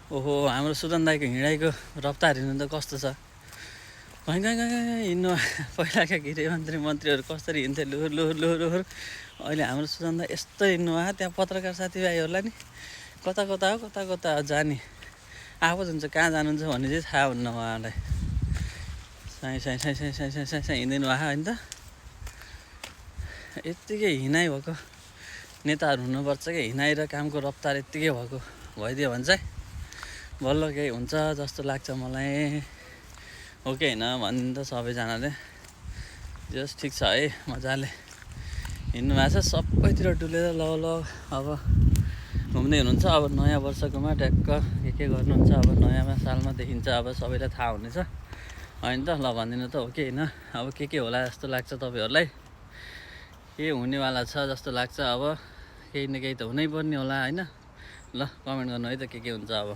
ओहो हाम्रो सुदन दाईको हिँडाइको रफ्तार हेर्नु त कस्तो छ कहीँ कहीँ कहीँ हिँड्नु पहिलाका मन्त्रीहरू कसरी हिँड्थे लुहुर लुहुर लुहुर लुहुर अहिले हाम्रो सुदन दाई यस्तो हिँड्नु भयो त्यहाँ पत्रकार साथीभाइहरूलाई नि कता कता हो कता कता जाने आफू हुन्छ कहाँ जानुहुन्छ भन्ने चाहिँ थाहा हुन्न उहाँलाई साइ साइ साइ साइ साइ साइ साइ साइ हिँडिदिनु भयो होइन त यत्तिकै हिँडाइ भएको नेताहरू हुनुपर्छ कि हिँडाइ र कामको रफ्तार यत्तिकै भएको भइदियो भने चाहिँ बल्ल केही हुन्छ जस्तो लाग्छ मलाई हो कि होइन भनिदिनु त सबैजनाले जस ठिक छ है मजाले हिँड्नु भएको छ सबैतिर डुलेर ल अब घुम्दै हुनुहुन्छ अब नयाँ वर्षकोमा ट्याक्क के गर्नुहुन्छ अब नयाँ सालमा देखिन्छ अब सबैलाई थाहा हुनेछ होइन त ल भनिदिनु त हो कि होइन अब के होला जस्तो लाग्छ तपाईँहरूलाई के हुनेवाला छ जस्तो लाग्छ अब केही न केही त हुनै पर्ने होला होइन ल कमेन्ट गर्नु है त के हुन्छ अब